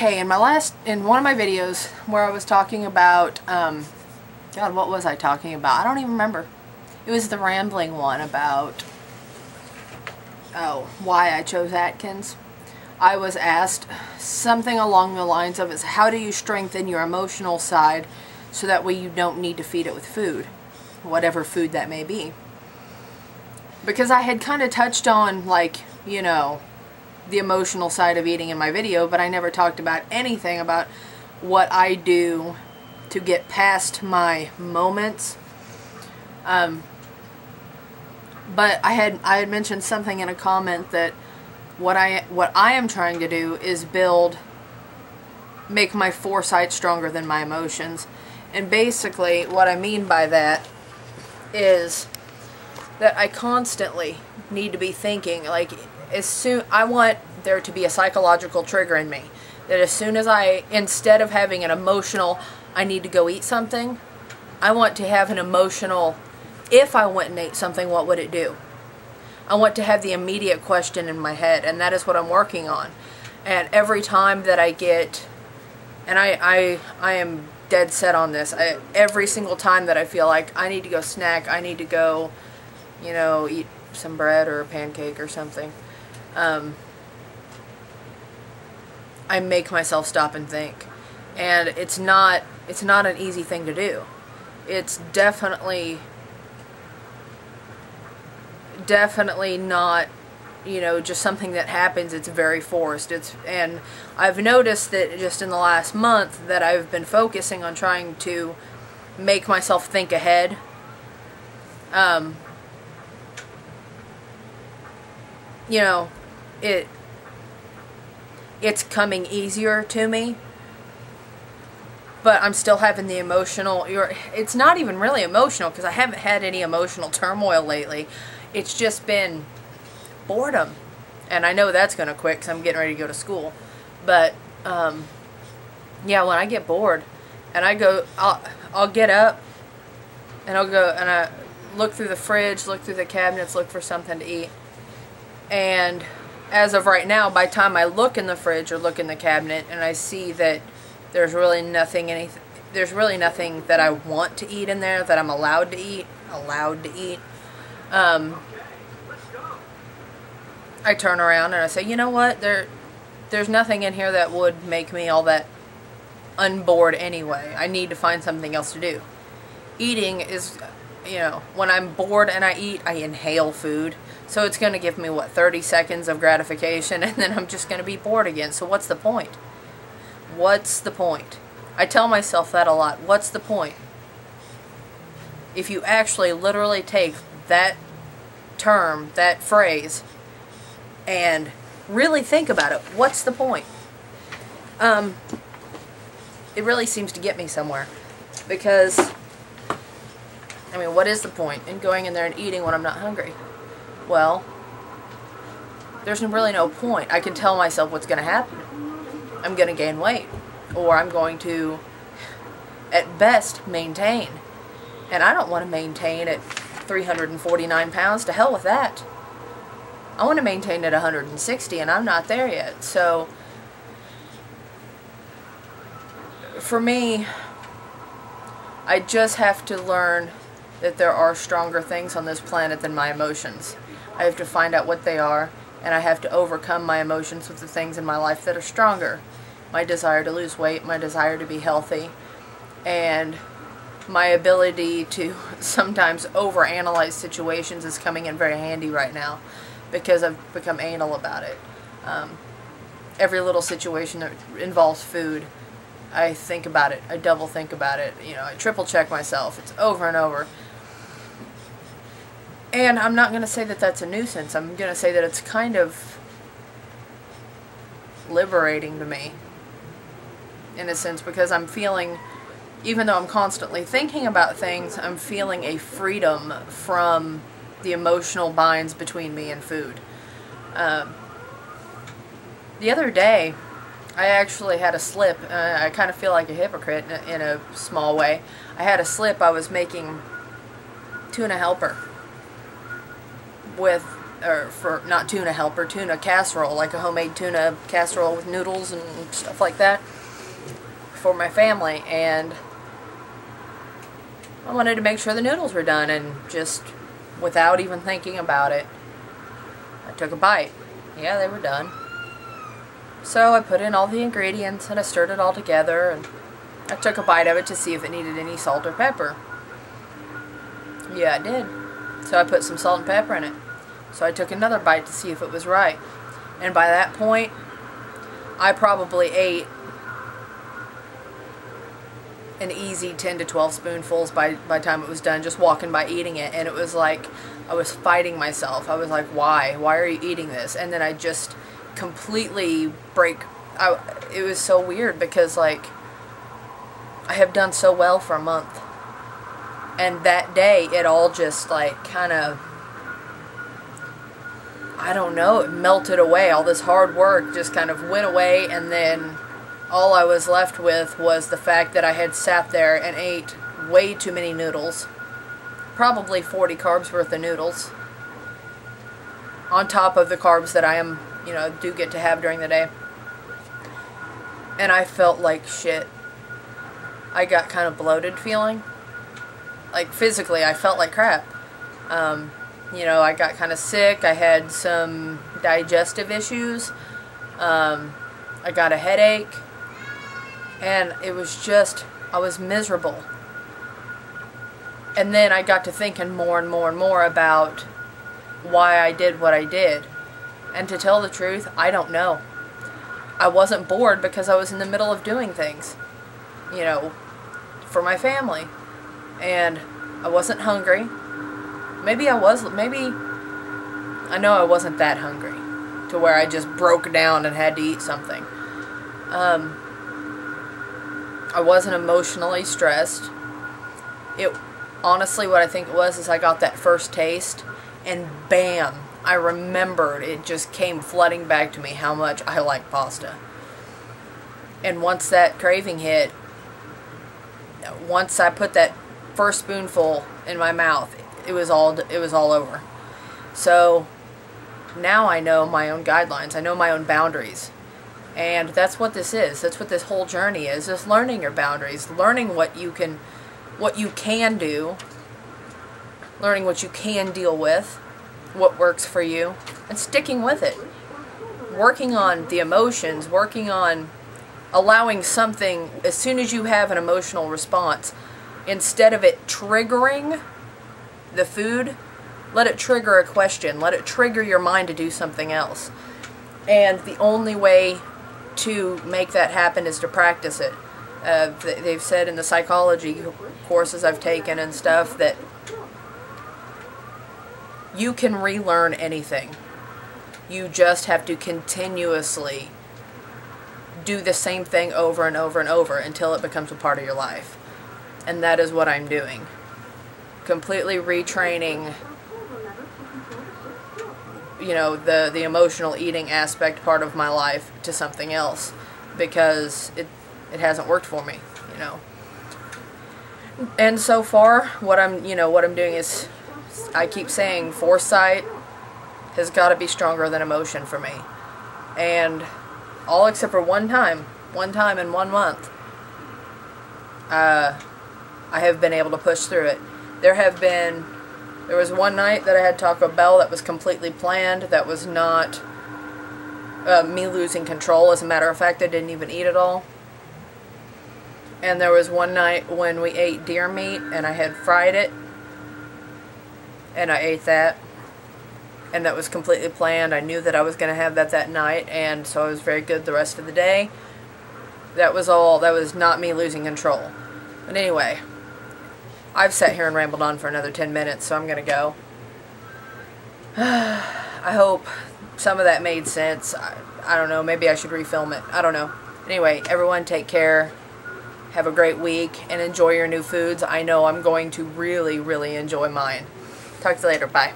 Okay, in one of my videos where I was talking about, God, what was I talking about? I don't even remember. It was the rambling one about, why I chose Atkins. I was asked something along the lines of, how do you strengthen your emotional side so that way you don't need to feed it with food, whatever food that may be. Because I had kind of touched on, like, you know, the emotional side of eating in my video, but I never talked about anything about what I do to get past my moments. But I had mentioned something in a comment that what I am trying to do is make my foresight stronger than my emotions. And basically what I mean by that is that I constantly need to be thinking, like, I want there to be a psychological trigger in me. That as soon as instead of having an emotional, I need to go eat something, I want to have an emotional, if I went and ate something, what would it do? I want to have the immediate question in my head, and that is what I'm working on. And every time that I get, and I am dead set on this, every single time that I feel like I need to go snack, I need to go, you know, eat some bread or a pancake or something, I make myself stop and think. And it's not an easy thing to do. It's definitely not, you know, just something that happens. It's very forced. And I've noticed that just in the last month that I've been focusing on trying to make myself think ahead. You know, it's coming easier to me, but I'm still having the emotional, it's not even really emotional because I haven't had any emotional turmoil lately. It's just been boredom. And I know that's going to quit because I'm getting ready to go to school. But, yeah, when I get bored and I'll get up and I'll go and I look through the fridge, look through the cabinets, look for something to eat. And as of right now, by the time I look in the fridge or look in the cabinet and I see that there's really nothing that I want to eat in there, that I'm allowed to eat, I turn around and I say, you know what, there's nothing in here that would make me all that unbored anyway. I need to find something else to do. Eating is, you know, when I'm bored and I eat, I inhale food. So it's going to give me, what, 30 seconds of gratification, and then I'm just going to be bored again. So what's the point? What's the point? I tell myself that a lot. What's the point? If you actually literally take that term, that phrase, and really think about it, what's the point? It really seems to get me somewhere. Because, I mean, what is the point in going in there and eating when I'm not hungry? Well, there's really no point. I can tell myself what's going to happen. I'm going to gain weight. Or I'm going to, at best, maintain. And I don't want to maintain at 349 pounds. To hell with that. I want to maintain at 160, and I'm not there yet. So, for me, I just have to learn that there are stronger things on this planet than my emotions. I have to find out what they are, and I have to overcome my emotions with the things in my life that are stronger. My desire to lose weight, my desire to be healthy, and my ability to sometimes overanalyze situations is coming in very handy right now because I've become anal about it. Every little situation that involves food, I think about it. I double think about it. You know, I triple check myself. It's over and over. And I'm not going to say that that's a nuisance. I'm going to say that it's kind of liberating to me, in a sense, because I'm feeling, even though I'm constantly thinking about things, I'm feeling a freedom from the emotional binds between me and food. The other day, I actually had a slip. I kind of feel like a hypocrite in a small way. I had a slip. I was making tuna helper with or for, not tuna helper, tuna casserole, like a homemade tuna casserole with noodles and stuff like that for my family, and I wanted to make sure the noodles were done, and just without even thinking about it, I took a bite. Yeah, they were done. So I put in all the ingredients and I stirred it all together, and I took a bite of it to see if it needed any salt or pepper. Yeah, it did. So I put some salt and pepper in it. So I took another bite to see if it was right. And by that point, I probably ate an easy 10 to 12 spoonfuls by the time it was done, just walking by eating it. And it was like I was fighting myself. I was like, why? Why are you eating this? And then I just completely it was so weird because, like, I have done so well for a month. And that day, it all just, like, kind of, I don't know, it melted away. All this hard work just kind of went away, and then all I was left with was the fact that I had sat there and ate way too many noodles. Probably 40 carbs worth of noodles. On top of the carbs that I am, do get to have during the day. And I felt like shit. I got kind of bloated feeling. Like, physically, I felt like crap. I got kind of sick. I had some digestive issues. I got a headache. And it was just, I was miserable. And then I got to thinking more and more and more about why I did what I did. And to tell the truth, I don't know. I wasn't bored because I was in the middle of doing things, for my family. And I wasn't hungry. Maybe I know I wasn't that hungry to where I just broke down and had to eat something. I wasn't emotionally stressed. Honestly, what I think it was is I got that first taste, and bam, I remembered, it just came flooding back to me how much I like pasta. And once that craving hit, once I put that first spoonful in my mouth, it was all over. So now I know my own guidelines. I know my own boundaries. And that's what this is. That's what this whole journey is. Just learning your boundaries, learning what you can do, learning what you can deal with, what works for you, and sticking with it. Working on the emotions, working on allowing something, as soon as you have an emotional response, instead of it triggering the food, let it trigger a question. Let it trigger your mind to do something else. And the only way to make that happen is to practice it. They've said in the psychology courses I've taken and stuff that you can relearn anything. You just have to continuously do the same thing over and over and over until it becomes a part of your life. And that is what I'm doing. Completely retraining, the emotional eating aspect part of my life to something else, because it hasn't worked for me, And so far, what I'm doing is, I keep saying, foresight has got to be stronger than emotion for me. And all except for one time in 1 month, I have been able to push through it. There was one night that I had Taco Bell that was completely planned, that was not me losing control. As a matter of fact, I didn't even eat it all. And there was one night when we ate deer meat, and I had fried it, and I ate that, and that was completely planned. I knew that I was going to have that night, and so I was very good the rest of the day. That was not me losing control. But anyway, I've sat here and rambled on for another 10 minutes, so I'm going to go. I hope some of that made sense. I don't know, maybe I should refilm it. I don't know. Anyway, everyone take care. Have a great week, and enjoy your new foods. I know I'm going to really, really enjoy mine. Talk to you later. Bye.